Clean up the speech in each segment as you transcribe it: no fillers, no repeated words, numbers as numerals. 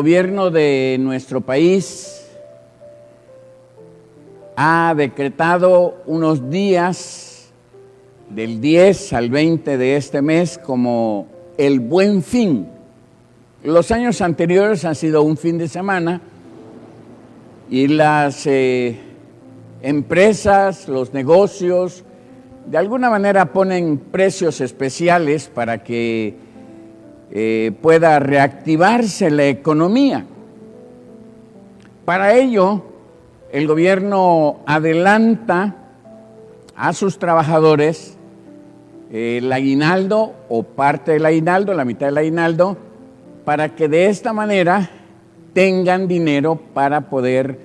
El gobierno de nuestro país ha decretado unos días del 10 al 20 de este mes como el Buen Fin. Los años anteriores han sido un fin de semana y las empresas, los negocios, de alguna manera ponen precios especiales para que pueda reactivarse la economía. Para ello, el gobierno adelanta a sus trabajadores el aguinaldo o parte del aguinaldo, la mitad del aguinaldo, para que de esta manera tengan dinero para poder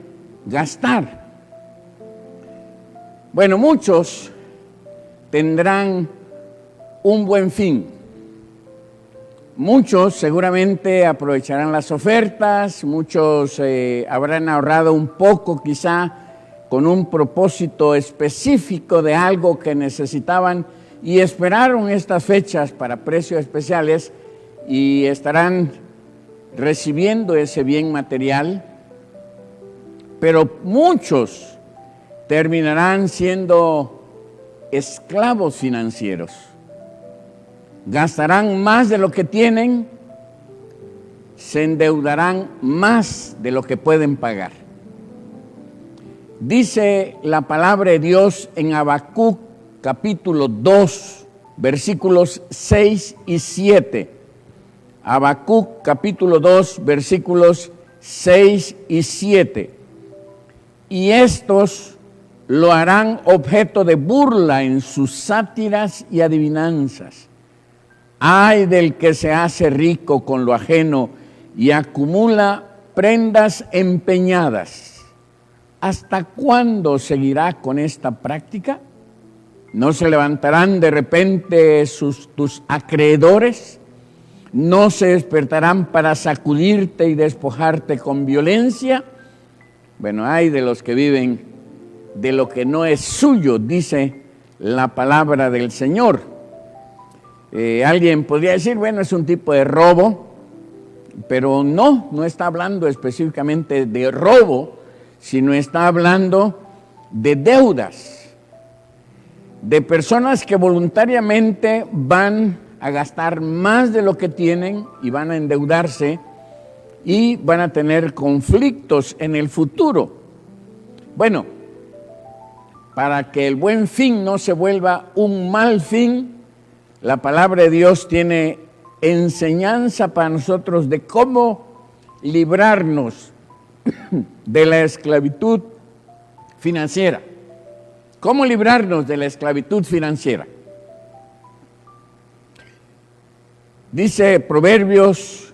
gastar. Bueno, muchos tendrán un buen fin. Muchos seguramente aprovecharán las ofertas, muchos habrán ahorrado un poco quizá con un propósito específico de algo que necesitaban y esperaron estas fechas para precios especiales y estarán recibiendo ese bien material, pero muchos terminarán siendo esclavos financieros. Gastarán más de lo que tienen, se endeudarán más de lo que pueden pagar. Dice la palabra de Dios en Habacuc capítulo 2, versículos 6 y 7. Habacuc capítulo 2, versículos 6 y 7. Y estos lo harán objeto de burla en sus sátiras y adivinanzas. Ay del que se hace rico con lo ajeno y acumula prendas empeñadas. ¿Hasta cuándo seguirá con esta práctica? ¿No se levantarán de repente tus acreedores? ¿No se despertarán para sacudirte y despojarte con violencia? Bueno, ay de los que viven de lo que no es suyo, dice la palabra del Señor. Alguien podría decir, bueno, es un tipo de robo, pero no está hablando específicamente de robo, sino está hablando de deudas, de personas que voluntariamente van a gastar más de lo que tienen y van a endeudarse y van a tener conflictos en el futuro. Bueno, para que el buen fin no se vuelva un mal fin, la palabra de Dios tiene enseñanza para nosotros de cómo librarnos de la esclavitud financiera. ¿Cómo librarnos de la esclavitud financiera? Dice Proverbios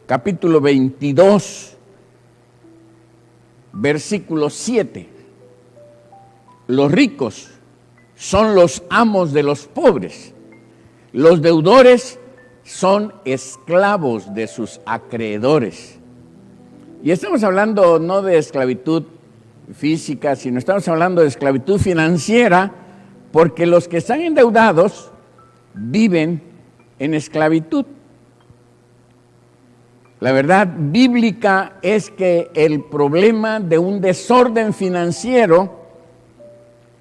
capítulo 22, versículo 7. Los ricos son los amos de los pobres. Los deudores son esclavos de sus acreedores. Y estamos hablando no de esclavitud física, sino estamos hablando de esclavitud financiera, porque los que están endeudados viven en esclavitud. La verdad bíblica es que el problema de un desorden financiero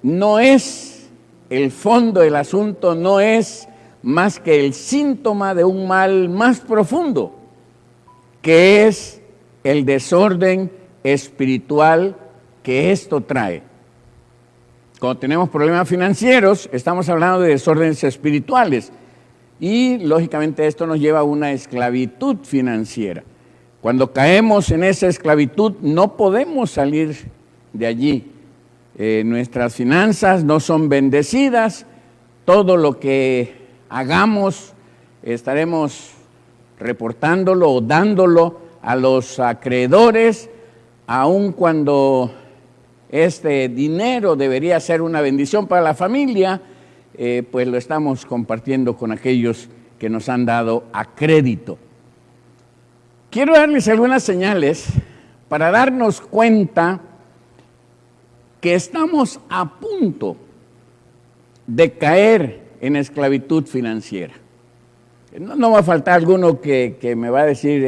no es el fondo del asunto, no es más que el síntoma de un mal más profundo, que es el desorden espiritual que esto trae. Cuando tenemos problemas financieros, estamos hablando de desórdenes espirituales y lógicamente esto nos lleva a una esclavitud financiera. Cuando caemos en esa esclavitud no podemos salir de allí. Nuestras finanzas no son bendecidas, todo lo que hagamos, estaremos reportándolo o dándolo a los acreedores, aun cuando este dinero debería ser una bendición para la familia, pues lo estamos compartiendo con aquellos que nos han dado a crédito. Quiero darles algunas señales para darnos cuenta que estamos a punto de caer en esclavitud financiera. No va a faltar alguno que me va a decir,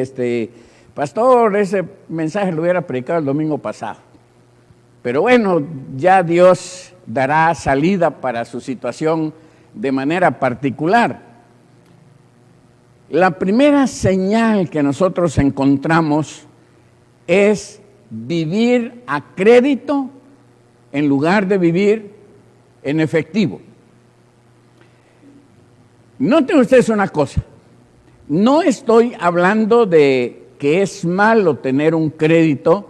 pastor, ese mensaje lo hubiera predicado el domingo pasado. Pero bueno, ya Dios dará salida para su situación de manera particular. La primera señal que nosotros encontramos es vivir a crédito en lugar de vivir en efectivo. Noten ustedes una cosa, no estoy hablando de que es malo tener un crédito,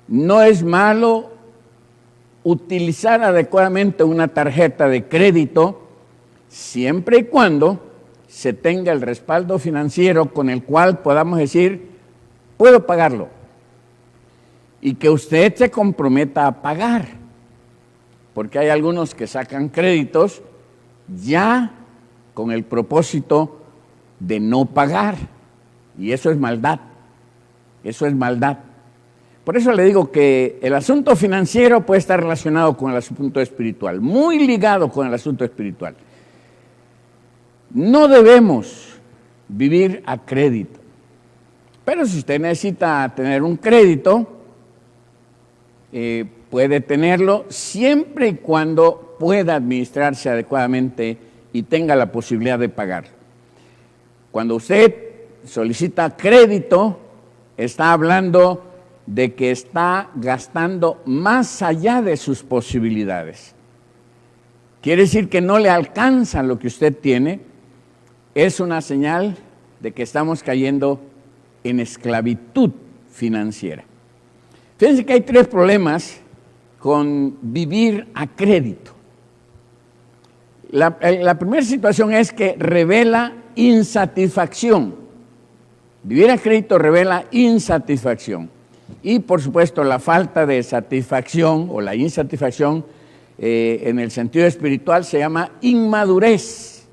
no es malo utilizar adecuadamente una tarjeta de crédito, siempre y cuando se tenga el respaldo financiero con el cual podamos decir, puedo pagarlo, y que usted se comprometa a pagar, porque hay algunos que sacan créditos ya con el propósito de no pagar, y eso es maldad, eso es maldad. Por eso le digo que el asunto financiero puede estar relacionado con el asunto espiritual, muy ligado con el asunto espiritual. No debemos vivir a crédito, pero si usted necesita tener un crédito, puede tenerlo siempre y cuando pueda administrarse adecuadamente y tenga la posibilidad de pagar. Cuando usted solicita crédito, está hablando de que está gastando más allá de sus posibilidades. Quiere decir que no le alcanza lo que usted tiene, es una señal de que estamos cayendo en esclavitud financiera. Fíjense que hay 3 problemas con vivir a crédito. La primera situación es que revela insatisfacción. Vivir a crédito revela insatisfacción. Y por supuesto la falta de satisfacción o la insatisfacción en el sentido espiritual se llama inmadurez.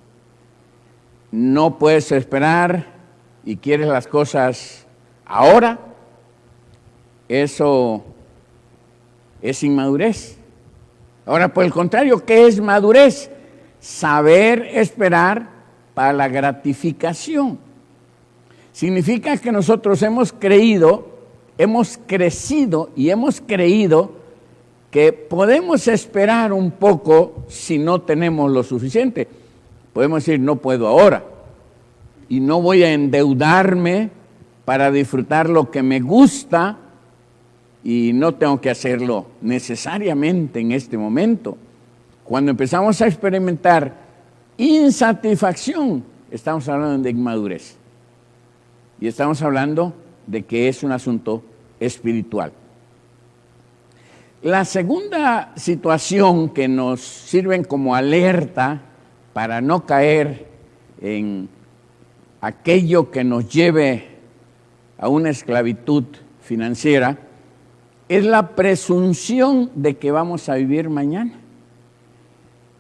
No puedes esperar y quieres las cosas ahora. Eso es inmadurez. Ahora, por el contrario, ¿qué es madurez? Saber esperar para la gratificación. Significa que nosotros hemos crecido y hemos creído que podemos esperar un poco si no tenemos lo suficiente. Podemos decir, no puedo ahora y no voy a endeudarme para disfrutar lo que me gusta y no tengo que hacerlo necesariamente en este momento. Cuando empezamos a experimentar insatisfacción, estamos hablando de inmadurez y estamos hablando de que es un asunto espiritual. La segunda situación que nos sirve como alerta para no caer en aquello que nos lleve a una esclavitud financiera es la presunción de que vamos a vivir mañana.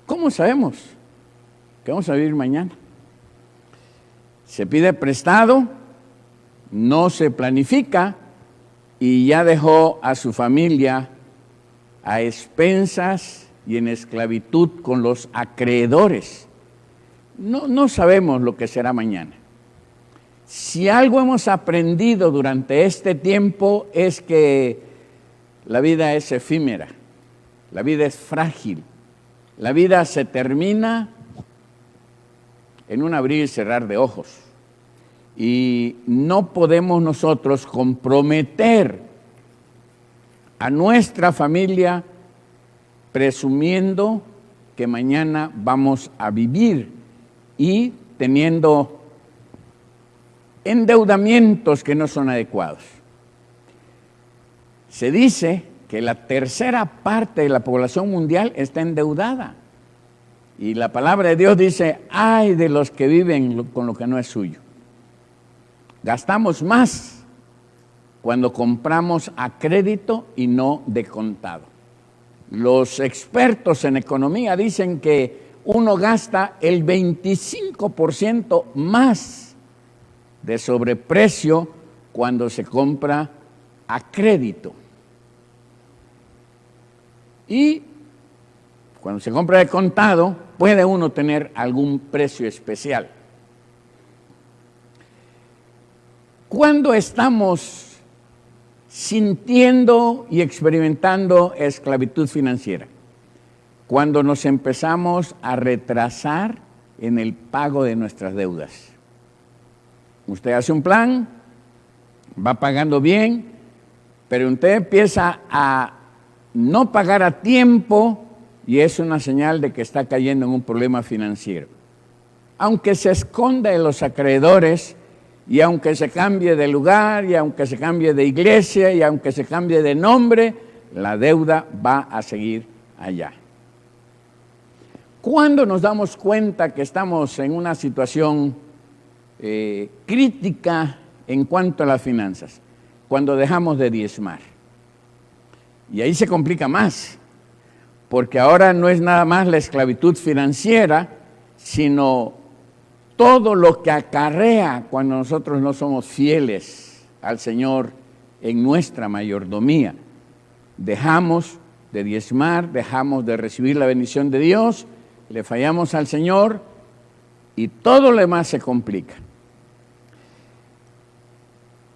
¿Cómo sabemos que vamos a vivir mañana? Se pide prestado, no se planifica y ya dejó a su familia a expensas y en esclavitud con los acreedores. No sabemos lo que será mañana. Si algo hemos aprendido durante este tiempo es que la vida es efímera, la vida es frágil, la vida se termina en un abrir y cerrar de ojos. Y no podemos nosotros comprometer a nuestra familia presumiendo que mañana vamos a vivir y teniendo endeudamientos que no son adecuados. Se dice que la tercera parte de la población mundial está endeudada. Y la palabra de Dios dice, ay de los que viven con lo que no es suyo. Gastamos más cuando compramos a crédito y no de contado. Los expertos en economía dicen que uno gasta el 25% más de sobreprecio cuando se compra a crédito. Y cuando se compra de contado, puede uno tener algún precio especial. ¿Cuándo estamos sintiendo y experimentando esclavitud financiera? Cuando nos empezamos a retrasar en el pago de nuestras deudas. Usted hace un plan, va pagando bien, pero usted empieza a no pagar a tiempo y es una señal de que está cayendo en un problema financiero. Aunque se esconda de los acreedores y aunque se cambie de lugar y aunque se cambie de iglesia y aunque se cambie de nombre, la deuda va a seguir allá. ¿Cuándo nos damos cuenta que estamos en una situación crítica en cuanto a las finanzas? Cuando dejamos de diezmar. Y ahí se complica más, porque ahora no es nada más la esclavitud financiera, sino todo lo que acarrea cuando nosotros no somos fieles al Señor en nuestra mayordomía. Dejamos de diezmar, dejamos de recibir la bendición de Dios, le fallamos al Señor y todo lo demás se complica.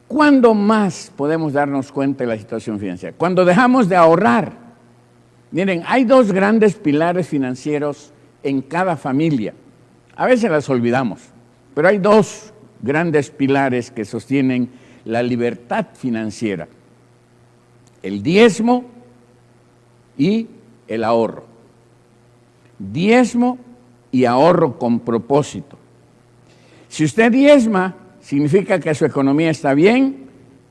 ¿Cuándo más podemos darnos cuenta de la situación financiera? Cuando dejamos de ahorrar. Miren, hay dos grandes pilares financieros en cada familia. A veces las olvidamos, pero hay dos grandes pilares que sostienen la libertad financiera: el diezmo y el ahorro. Diezmo y ahorro con propósito. Si usted diezma, significa que su economía está bien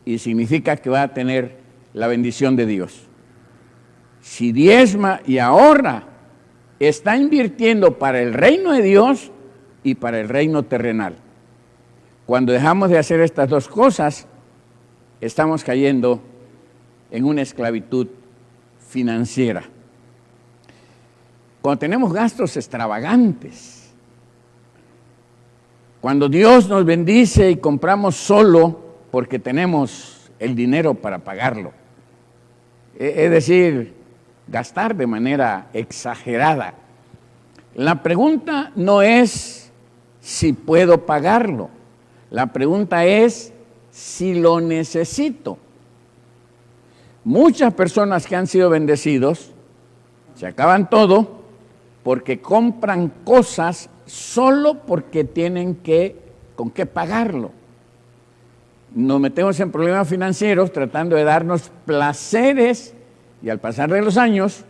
y significa que va a tener la bendición de Dios. Si diezma y ahorra, está invirtiendo para el reino de Dios y para el reino terrenal. Cuando dejamos de hacer estas dos cosas, estamos cayendo en una esclavitud financiera. Cuando tenemos gastos extravagantes, cuando Dios nos bendice y compramos solo porque tenemos el dinero para pagarlo, es decir, gastar de manera exagerada. La pregunta no es si puedo pagarlo, la pregunta es si lo necesito. Muchas personas que han sido bendecidos se acaban todo porque compran cosas solo porque tienen con qué pagarlo. Nos metemos en problemas financieros tratando de darnos placeres y al pasar de los años,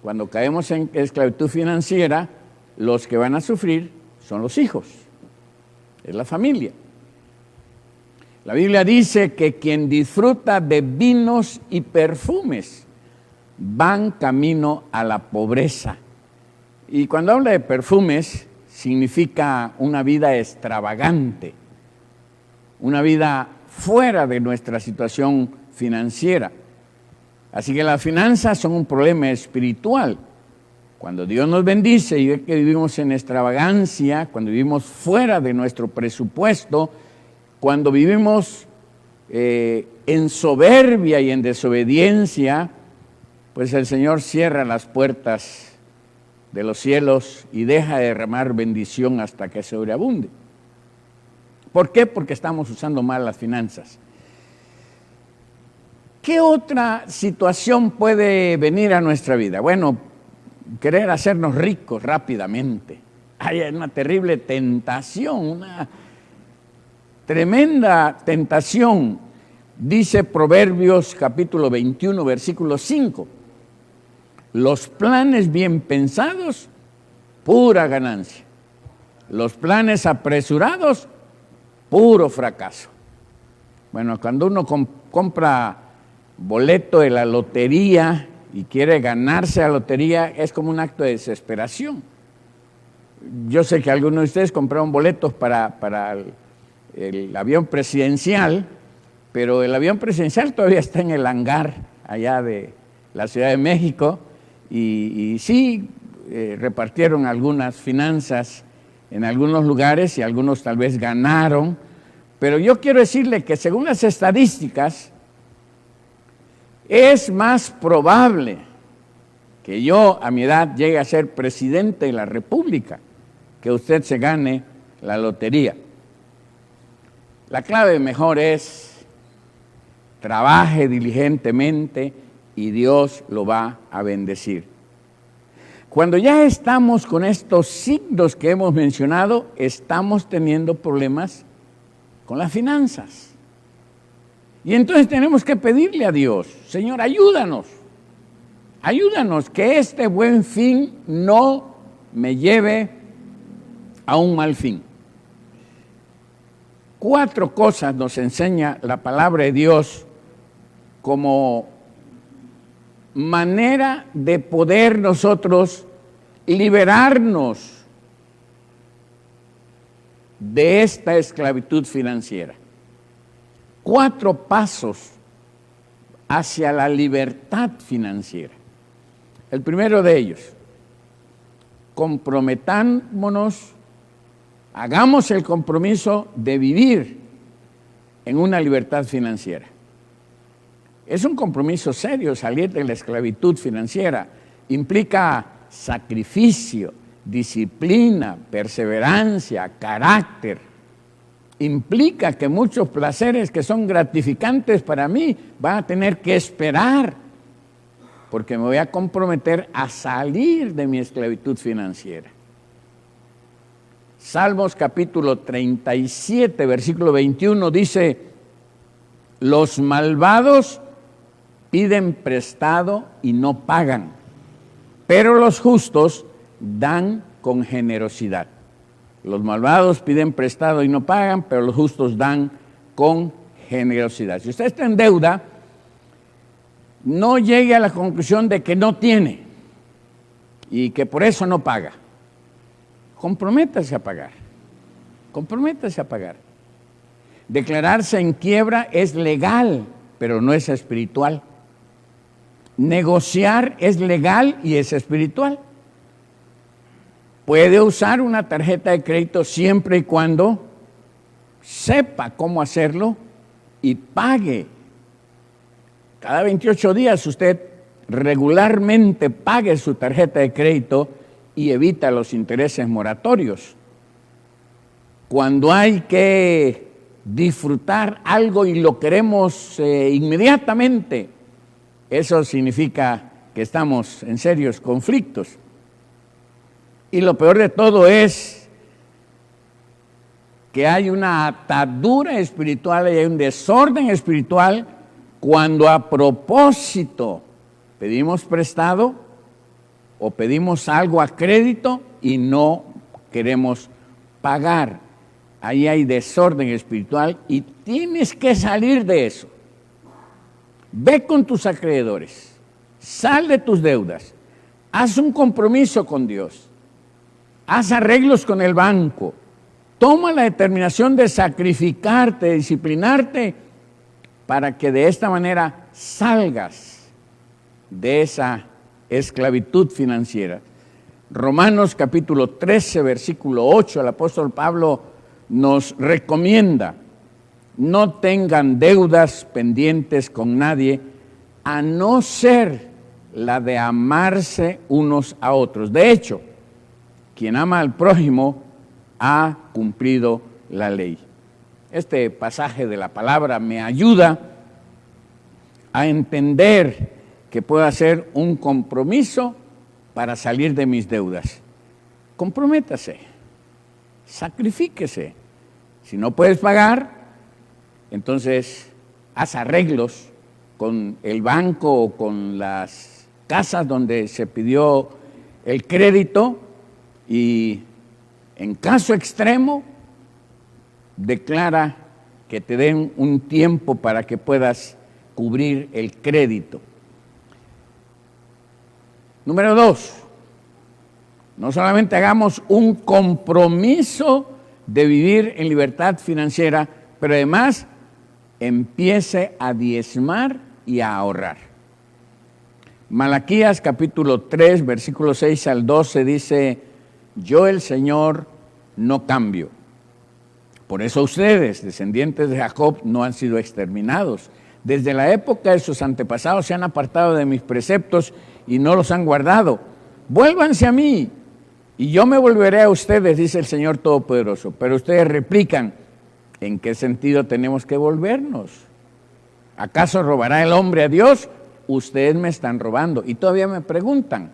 cuando caemos en esclavitud financiera, los que van a sufrir son los hijos, es la familia. La Biblia dice que quien disfruta de vinos y perfumes van camino a la pobreza. Y cuando habla de perfumes, significa una vida extravagante, una vida fuera de nuestra situación financiera. Así que las finanzas son un problema espiritual. Cuando Dios nos bendice y ve que vivimos en extravagancia, cuando vivimos fuera de nuestro presupuesto, cuando vivimos en soberbia y en desobediencia, pues el Señor cierra las puertas de los cielos y deja de derramar bendición hasta que sobreabunde. ¿Por qué? Porque estamos usando mal las finanzas. ¿Qué otra situación puede venir a nuestra vida? Bueno, querer hacernos ricos rápidamente. Hay una terrible tentación, una tremenda tentación. Dice Proverbios capítulo 21, versículo 5. Los planes bien pensados, pura ganancia. Los planes apresurados, puro fracaso. Bueno, cuando uno compra boleto de la lotería y quiere ganarse la lotería, es como un acto de desesperación. Yo sé que algunos de ustedes compraron boletos para el avión presidencial, pero el avión presidencial todavía está en el hangar allá de la Ciudad de México y sí repartieron algunas finanzas en algunos lugares y algunos tal vez ganaron, pero yo quiero decirle que según las estadísticas, es más probable que yo a mi edad llegue a ser presidente de la República que usted se gane la lotería. La clave mejor es: trabaje diligentemente y Dios lo va a bendecir. Cuando ya estamos con estos signos que hemos mencionado, estamos teniendo problemas con las finanzas. Y entonces tenemos que pedirle a Dios: Señor, ayúdanos que este buen fin no me lleve a un mal fin. 4 cosas nos enseña la palabra de Dios como manera de poder nosotros liberarnos de esta esclavitud financiera. 4 pasos hacia la libertad financiera. El primero de ellos: comprometámonos, hagamos el compromiso de vivir en una libertad financiera. Es un compromiso serio salir de la esclavitud financiera. Implica sacrificio, disciplina, perseverancia, carácter. Implica que muchos placeres que son gratificantes para mí van a tener que esperar, porque me voy a comprometer a salir de mi esclavitud financiera. Salmos capítulo 37, versículo 21 dice: los malvados piden prestado y no pagan, pero los justos dan con generosidad. Los malvados piden prestado y no pagan, pero los justos dan con generosidad. Si usted está en deuda, no llegue a la conclusión de que no tiene y que por eso no paga. Comprométase a pagar. Comprométase a pagar. Declararse en quiebra es legal, pero no es espiritual. Negociar es legal y es espiritual. Puede usar una tarjeta de crédito siempre y cuando sepa cómo hacerlo y pague. Cada 28 días usted regularmente pague su tarjeta de crédito y evita los intereses moratorios. Cuando hay que disfrutar algo y lo queremos inmediatamente, eso significa que estamos en serios conflictos. Y lo peor de todo es que hay una atadura espiritual y hay un desorden espiritual cuando a propósito pedimos prestado o pedimos algo a crédito y no queremos pagar. Ahí hay desorden espiritual y tienes que salir de eso. Ve con tus acreedores, sal de tus deudas, haz un compromiso con Dios. Haz arreglos con el banco, toma la determinación de sacrificarte, de disciplinarte, para que de esta manera salgas de esa esclavitud financiera. Romanos capítulo 13, versículo 8, el apóstol Pablo nos recomienda: no tengan deudas pendientes con nadie, a no ser la de amarse unos a otros. De hecho, quien ama al prójimo ha cumplido la ley. Este pasaje de la palabra me ayuda a entender que puedo hacer un compromiso para salir de mis deudas. Comprométase, sacrifíquese. Si no puedes pagar, entonces haz arreglos con el banco o con las casas donde se pidió el crédito. Y en caso extremo, declara que te den un tiempo para que puedas cubrir el crédito. Número 2, no solamente hagamos un compromiso de vivir en libertad financiera, pero además empiece a diezmar y a ahorrar. Malaquías capítulo 3, versículos 6 al 12 dice: yo el Señor no cambio. Por eso ustedes, descendientes de Jacob, no han sido exterminados. Desde la época de sus antepasados se han apartado de mis preceptos y no los han guardado. Vuélvanse a mí y yo me volveré a ustedes, dice el Señor Todopoderoso. Pero ustedes replican: ¿En qué sentido tenemos que volvernos? ¿Acaso robará el hombre a Dios? Ustedes me están robando. Y todavía me preguntan,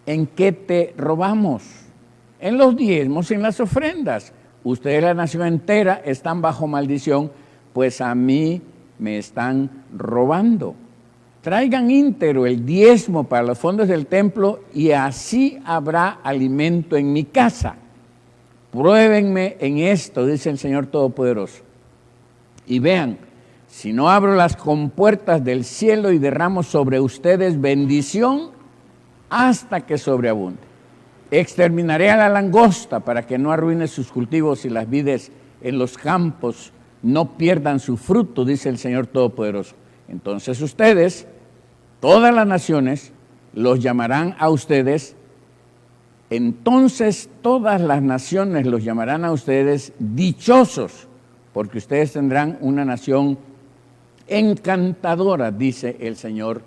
¿en qué te robamos? En los diezmos, en las ofrendas. Ustedes, la nación entera, están bajo maldición, pues a mí me están robando. Traigan íntegro el diezmo para los fondos del templo y así habrá alimento en mi casa. Pruébenme en esto, dice el Señor Todopoderoso. Y vean, si no abro las compuertas del cielo y derramo sobre ustedes bendición hasta que sobreabunde. Exterminaré a la langosta para que no arruine sus cultivos y las vides en los campos no pierdan su fruto, dice el Señor Todopoderoso. Entonces ustedes, todas las naciones, los llamarán a ustedes. Entonces todas las naciones los llamarán a ustedes dichosos, porque ustedes tendrán una nación encantadora, dice el Señor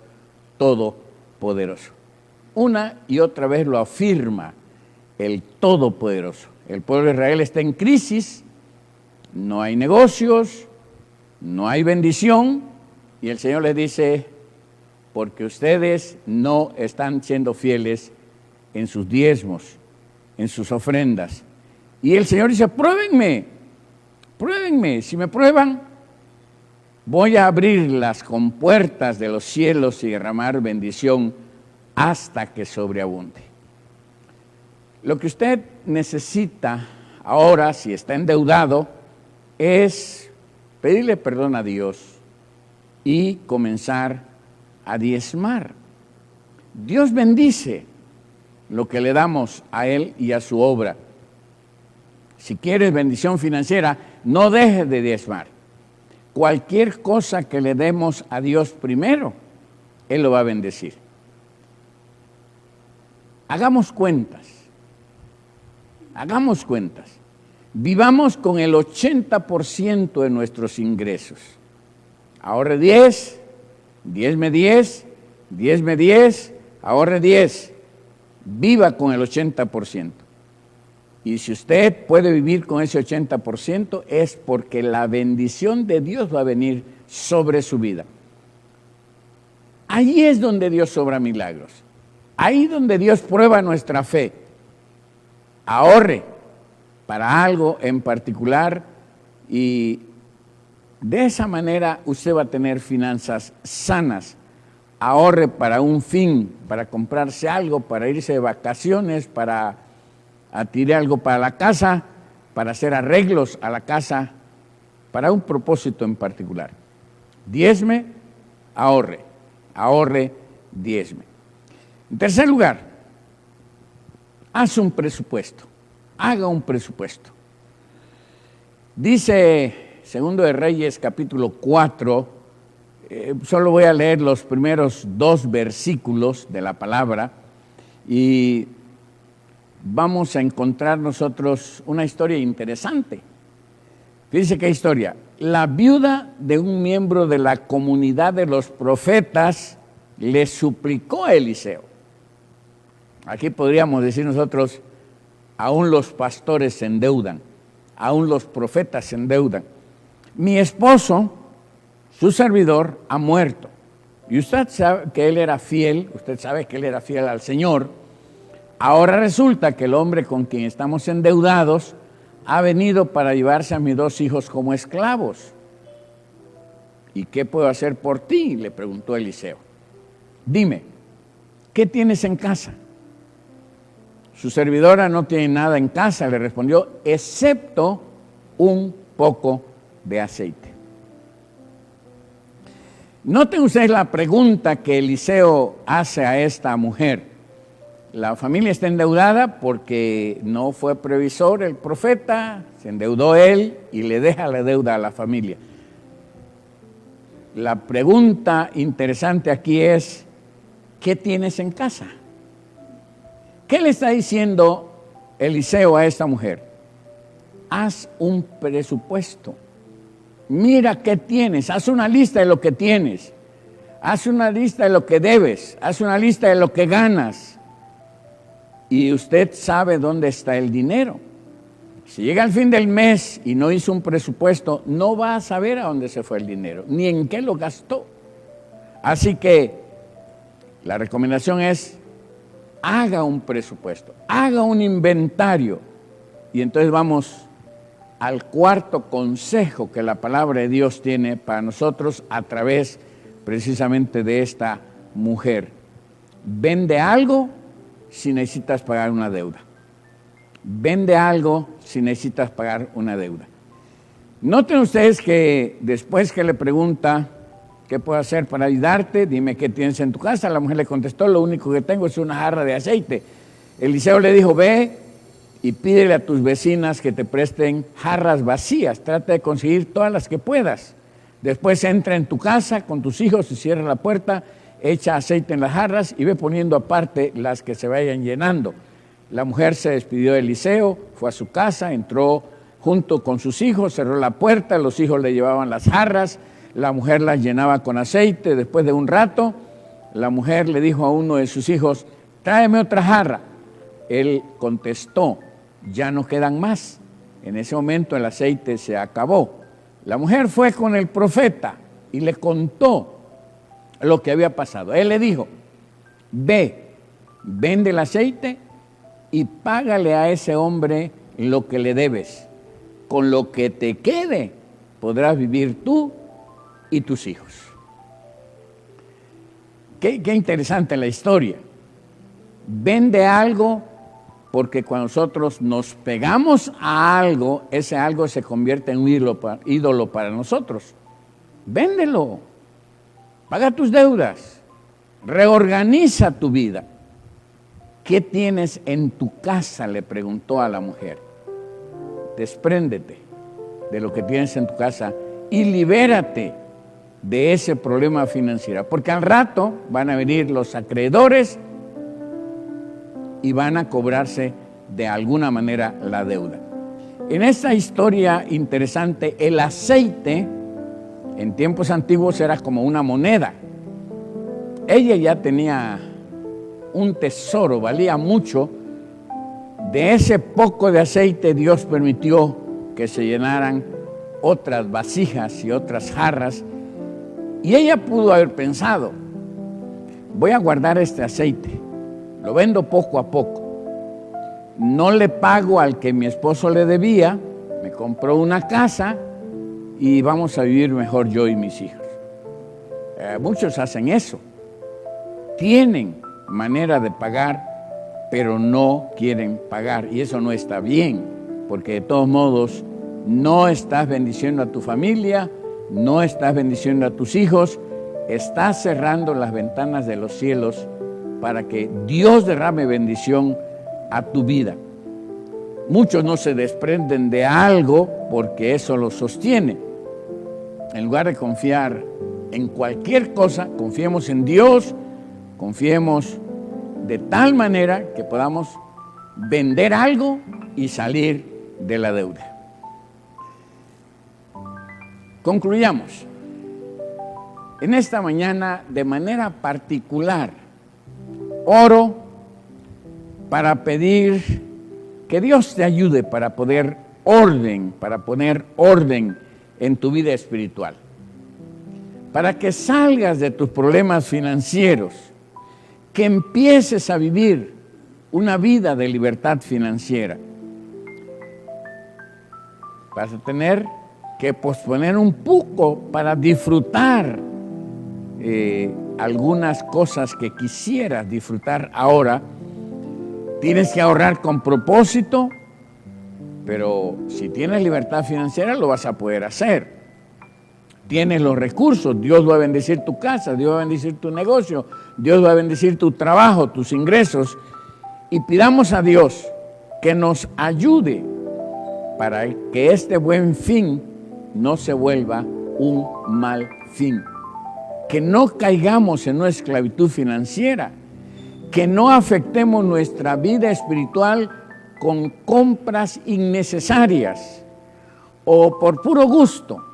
Todopoderoso. Una y otra vez lo afirma el Todopoderoso. El pueblo de Israel está en crisis, no hay negocios, no hay bendición, y el Señor les dice, porque ustedes no están siendo fieles en sus diezmos, en sus ofrendas. Y el Señor dice, pruébenme, si me prueban, voy a abrir las compuertas de los cielos y derramar bendición hasta que sobreabunde. Lo que usted necesita ahora, si está endeudado, es pedirle perdón a Dios y comenzar a diezmar. Dios bendice lo que le damos a Él y a su obra. Si quieres bendición financiera, no dejes de diezmar. Cualquier cosa que le demos a Dios primero, Él lo va a bendecir. Hagamos cuentas. Vivamos con el 80% de nuestros ingresos. Ahorre 10, diezme 10, diezme 10, ahorre 10. Viva con el 80%. Y si usted puede vivir con ese 80% es porque la bendición de Dios va a venir sobre su vida. Ahí es donde Dios obra milagros. Ahí donde Dios prueba nuestra fe. Ahorre para algo en particular y de esa manera usted va a tener finanzas sanas. Ahorre para un fin, para comprarse algo, para irse de vacaciones, para adquirir algo para la casa, para hacer arreglos a la casa, para un propósito en particular. Diezme, ahorre, diezme. En tercer lugar, haz un presupuesto, haga un presupuesto. Dice Segundo de Reyes, capítulo 4, solo voy a leer los primeros 2 versículos de la palabra y vamos a encontrar nosotros una historia interesante. Fíjense qué historia. La viuda de un miembro de la comunidad de los profetas le suplicó a Eliseo. Aquí podríamos decir nosotros, aún los pastores se endeudan, aún los profetas se endeudan. Mi esposo, su servidor, ha muerto. Y usted sabe que él era fiel, al Señor. Ahora resulta que el hombre con quien estamos endeudados ha venido para llevarse a mis 2 hijos como esclavos. ¿Y qué puedo hacer por ti?, le preguntó Eliseo. Dime, ¿qué tienes en casa? Su servidora no tiene nada en casa, le respondió, excepto un poco de aceite. Noten ustedes la pregunta que Eliseo hace a esta mujer. La familia está endeudada porque no fue previsor el profeta, se endeudó él y le deja la deuda a la familia. La pregunta interesante aquí es, ¿qué tienes en casa? ¿Qué le está diciendo Eliseo a esta mujer? Haz un presupuesto. Mira qué tienes, haz una lista de lo que tienes. Haz una lista de lo que debes, haz una lista de lo que ganas. Y usted sabe dónde está el dinero. Si llega al fin del mes y no hizo un presupuesto, no va a saber a dónde se fue el dinero, ni en qué lo gastó. Así que la recomendación es, haga un presupuesto, haga un inventario. Y entonces vamos al cuarto consejo que la palabra de Dios tiene para nosotros a través precisamente de esta mujer. Vende algo si necesitas pagar una deuda. Vende algo si necesitas pagar una deuda. Noten ustedes que después que le pregunta, ¿qué puedo hacer para ayudarte? Dime qué tienes en tu casa. La mujer le contestó, lo único que tengo es una jarra de aceite. Eliseo le dijo, ve y pídele a tus vecinas que te presten jarras vacías. Trata de conseguir todas las que puedas. Después entra en tu casa con tus hijos y cierra la puerta, echa aceite en las jarras y ve poniendo aparte las que se vayan llenando. La mujer se despidió de Eliseo, fue a su casa, entró junto con sus hijos, cerró la puerta, los hijos le llevaban las jarras, la mujer las llenaba con aceite. Después de un rato, la mujer le dijo a uno de sus hijos, tráeme otra jarra. Él contestó, ya no quedan más. En ese momento el aceite se acabó. La mujer fue con el profeta y le contó lo que había pasado. Él le dijo, ve, vende el aceite y págale a ese hombre lo que le debes. Con lo que te quede podrás vivir tú y tus hijos. Qué interesante la historia. Vende algo porque cuando nosotros nos pegamos a algo, ese algo se convierte en un ídolo para nosotros. Véndelo, paga tus deudas, reorganiza tu vida. ¿Qué tienes en tu casa?, le preguntó a la mujer. Despréndete de lo que tienes en tu casa y libérate de ese problema financiero, porque al rato van a venir los acreedores y van a cobrarse de alguna manera la deuda. En esta historia interesante, el aceite en tiempos antiguos era como una moneda. Ella ya tenía un tesoro, valía mucho. De ese poco de aceite Dios permitió que se llenaran otras vasijas y otras jarras. Y ella pudo haber pensado, voy a guardar este aceite, lo vendo poco a poco. No le pago al que mi esposo le debía, me compró una casa y vamos a vivir mejor yo y mis hijos. Muchos hacen eso. Tienen manera de pagar, pero no quieren pagar. Y eso no está bien, porque de todos modos no estás bendiciendo a tu familia, no estás bendiciendo a tus hijos, estás cerrando las ventanas de los cielos para que Dios derrame bendición a tu vida. Muchos no se desprenden de algo porque eso los sostiene. En lugar de confiar en cualquier cosa, confiemos en Dios, confiemos de tal manera que podamos vender algo y salir de la deuda. Concluyamos. En esta mañana, de manera particular, oro para pedir que Dios te ayude para poner orden en tu vida espiritual. Para que salgas de tus problemas financieros, que empieces a vivir una vida de libertad financiera. Vas a tener que posponer un poco para disfrutar algunas cosas que quisieras disfrutar ahora. Tienes que ahorrar con propósito, pero si tienes libertad financiera lo vas a poder hacer. Tienes los recursos, Dios va a bendecir tu casa, Dios va a bendecir tu negocio, Dios va a bendecir tu trabajo, tus ingresos. Y pidamos a Dios que nos ayude para que este buen fin no se vuelva un mal fin. Que no caigamos en una esclavitud financiera, que no afectemos nuestra vida espiritual con compras innecesarias o por puro gusto,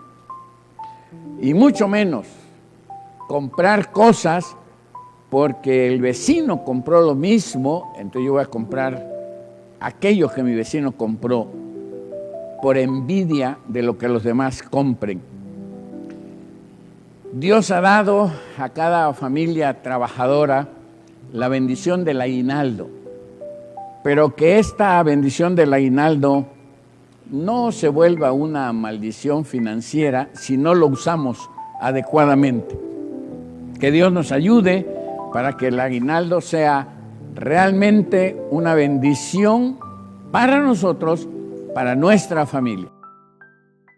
y mucho menos comprar cosas porque el vecino compró lo mismo, entonces yo voy a comprar aquello que mi vecino compró. por envidia de lo que los demás compren. Dios ha dado a cada familia trabajadora la bendición del aguinaldo, pero que esta bendición del aguinaldo no se vuelva una maldición financiera si no lo usamos adecuadamente. Que Dios nos ayude para que el aguinaldo sea realmente una bendición para nosotros, para nuestra familia.